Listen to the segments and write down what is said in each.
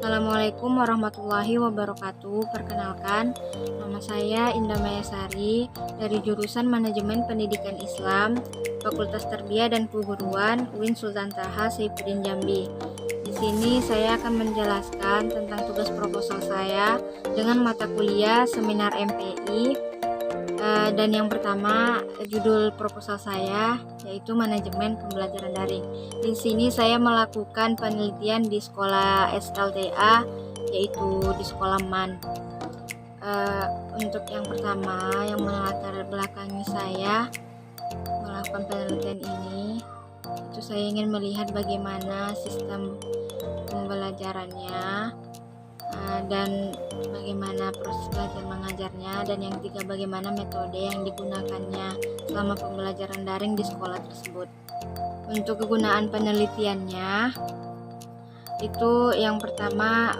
Assalamualaikum warahmatullahi wabarakatuh. Perkenalkan, nama saya Indah Mayasari dari jurusan Manajemen Pendidikan Islam, Fakultas Tarbiyah dan Keguruan, UIN Sultan Taha Saifuddin Jambi. Di sini saya akan menjelaskan tentang tugas proposal saya dengan mata kuliah Seminar MPI. Dan yang pertama, judul proposal saya yaitu Manajemen Pembelajaran Daring. Di sini saya melakukan penelitian di sekolah SLTA, yaitu di sekolah MAN. Untuk yang pertama, yang melatar belakangi saya melakukan penelitian ini, itu saya ingin melihat bagaimana sistem pembelajarannya, dan bagaimana proses belajar mengajarnya, dan yang ketiga bagaimana metode yang digunakannya selama pembelajaran daring di sekolah tersebut. Untuk kegunaan penelitiannya, itu yang pertama,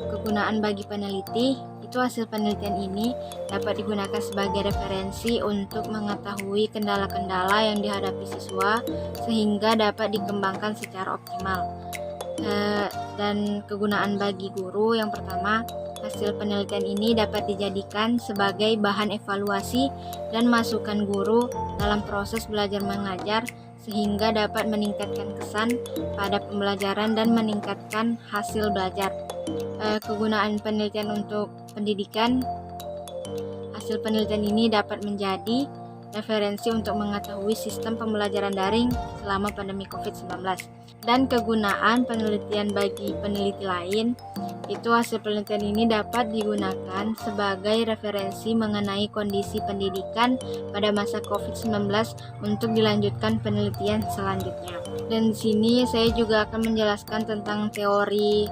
kegunaan bagi peneliti, itu hasil penelitian ini dapat digunakan sebagai referensi untuk mengetahui kendala-kendala yang dihadapi siswa sehingga dapat dikembangkan secara optimal. Dan kegunaan bagi guru, yang pertama, hasil penelitian ini dapat dijadikan sebagai bahan evaluasi dan masukan guru dalam proses belajar mengajar sehingga dapat meningkatkan kesan pada pembelajaran dan meningkatkan hasil belajar. Kegunaan penelitian untuk pendidikan, hasil penelitian ini dapat menjadi referensi untuk mengetahui sistem pembelajaran daring selama pandemi COVID-19. Dan kegunaan penelitian bagi peneliti lain, itu hasil penelitian ini dapat digunakan sebagai referensi mengenai kondisi pendidikan pada masa COVID-19 untuk dilanjutkan penelitian selanjutnya. Dan di sini saya juga akan menjelaskan tentang teori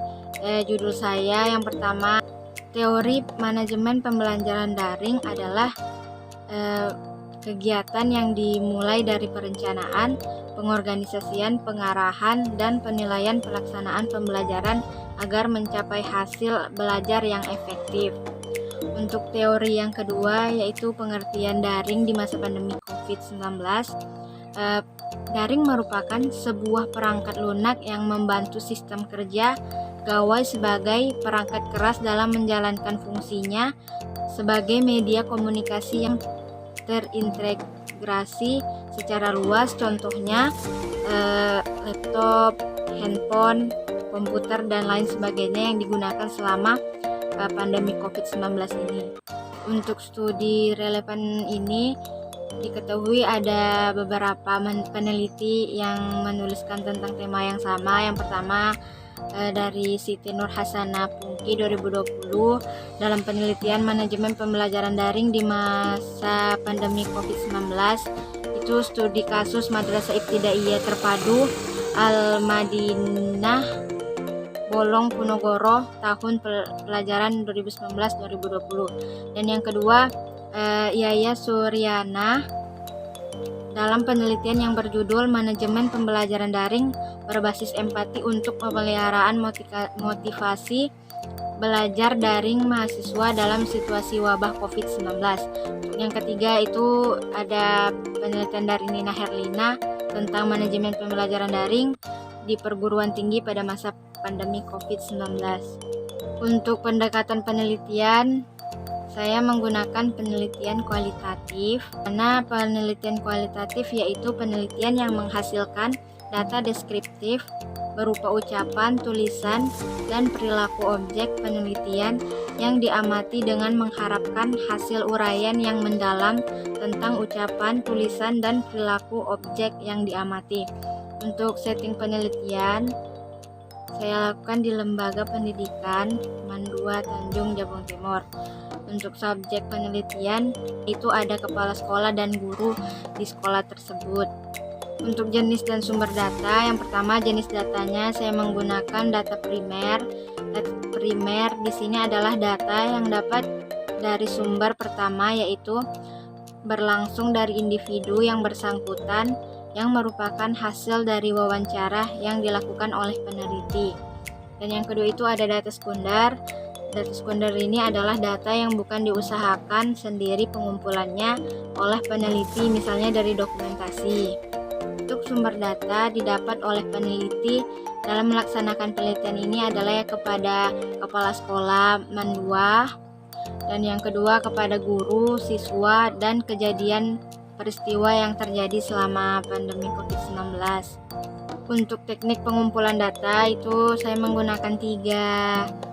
judul saya. Yang pertama, teori manajemen pembelajaran daring adalah kegiatan yang dimulai dari perencanaan, pengorganisasian, pengarahan, dan penilaian pelaksanaan pembelajaran agar mencapai hasil belajar yang efektif. Untuk teori yang kedua, yaitu pengertian daring di masa pandemi COVID-19. Daring merupakan sebuah perangkat lunak yang membantu sistem kerja gawai sebagai perangkat keras dalam menjalankan fungsinya sebagai media komunikasi yang terintegrasi secara luas, contohnya laptop, handphone, komputer, dan lain sebagainya yang digunakan selama pandemi COVID-19 ini. Untuk studi relevan ini diketahui ada beberapa peneliti yang menuliskan tentang tema yang sama. Yang pertama, dari Siti Nur Hasanah Pungki 2020 dalam penelitian manajemen pembelajaran daring di masa pandemi COVID-19, itu studi kasus Madrasah Ibtidaiyah Terpadu Al-Madinah Bolong Ponorogo tahun pelajaran 2019-2020. Dan yang kedua, Yaya Suryana dalam penelitian yang berjudul Manajemen Pembelajaran Daring Berbasis Empati untuk Pemeliharaan Motivasi Belajar Daring Mahasiswa dalam Situasi Wabah COVID-19. Yang ketiga itu ada penelitian dari Nina Herlina tentang manajemen pembelajaran daring di perguruan tinggi pada masa pandemi COVID-19. Untuk pendekatan penelitian, saya menggunakan penelitian kualitatif, karena penelitian kualitatif yaitu penelitian yang menghasilkan data deskriptif berupa ucapan, tulisan, dan perilaku objek penelitian yang diamati dengan mengharapkan hasil uraian yang mendalam tentang ucapan, tulisan, dan perilaku objek yang diamati. Untuk setting penelitian, saya lakukan di Lembaga Pendidikan MAN 2 Tanjung Jabung Timur. Untuk subjek penelitian itu ada kepala sekolah dan guru di sekolah tersebut. Untuk jenis dan sumber data, yang pertama jenis datanya saya menggunakan data primer. Data primer di sini adalah data yang dapat dari sumber pertama, yaitu berlangsung dari individu yang bersangkutan yang merupakan hasil dari wawancara yang dilakukan oleh peneliti. Dan yang kedua itu ada data sekunder. Data sekunder ini adalah data yang bukan diusahakan sendiri pengumpulannya oleh peneliti, misalnya dari dokumentasi. Untuk sumber data didapat oleh peneliti dalam melaksanakan penelitian ini adalah kepada kepala sekolah, mandua, dan yang kedua kepada guru, siswa, dan kejadian peristiwa yang terjadi selama pandemi COVID-19. Untuk teknik pengumpulan data itu saya menggunakan 3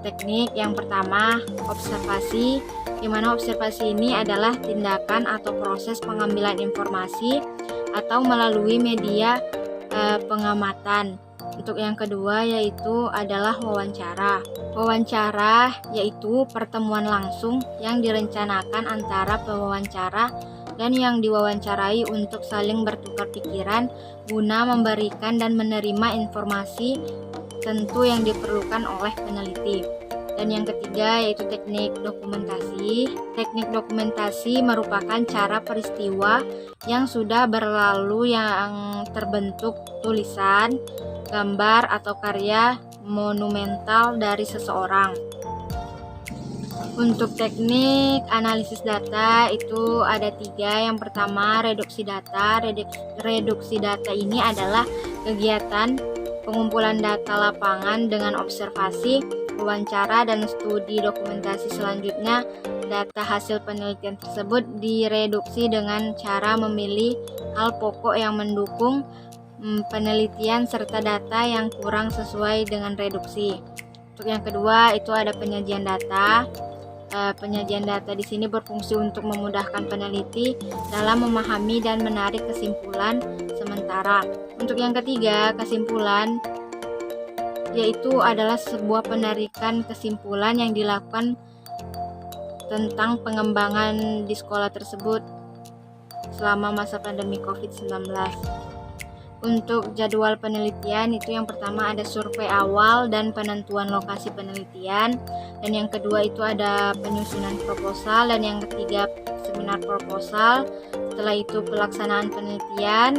teknik. Yang pertama, observasi, di mana observasi ini adalah tindakan atau proses pengambilan informasi atau melalui media pengamatan. Untuk yang kedua yaitu adalah wawancara. Wawancara yaitu pertemuan langsung yang direncanakan antara pewawancara dan yang diwawancarai untuk saling bertukar pikiran guna memberikan dan menerima informasi tentu yang diperlukan oleh peneliti. Dan yang ketiga yaitu teknik dokumentasi. Teknik dokumentasi merupakan cara peristiwa yang sudah berlalu yang terbentuk tulisan, gambar, atau karya monumental dari seseorang. Untuk teknik analisis data itu ada 3. Yang pertama, reduksi data. Reduksi data ini adalah kegiatan pengumpulan data lapangan dengan observasi, wawancara, dan studi dokumentasi. Selanjutnya, data hasil penelitian tersebut direduksi dengan cara memilih hal pokok yang mendukung penelitian serta data yang kurang sesuai dengan reduksi. Untuk yang kedua itu ada penyajian data. Penyajian data di sini berfungsi untuk memudahkan peneliti dalam memahami dan menarik kesimpulan sementara. Untuk yang ketiga, kesimpulan yaitu adalah sebuah penarikan kesimpulan yang dilakukan tentang pengembangan di sekolah tersebut selama masa pandemi COVID-19. Untuk jadwal penelitian itu yang pertama ada survei awal dan penentuan lokasi penelitian, dan yang kedua itu ada penyusunan proposal, dan yang ketiga seminar proposal. Setelah itu pelaksanaan penelitian,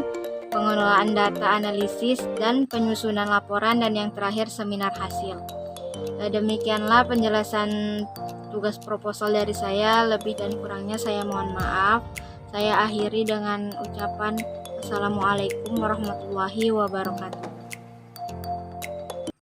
pengelolaan data analisis, dan penyusunan laporan, dan yang terakhir seminar hasil. Demikianlah penjelasan tugas proposal dari saya. Lebih dan kurangnya saya mohon maaf. Saya akhiri dengan ucapan Assalamualaikum warahmatullahi wabarakatuh.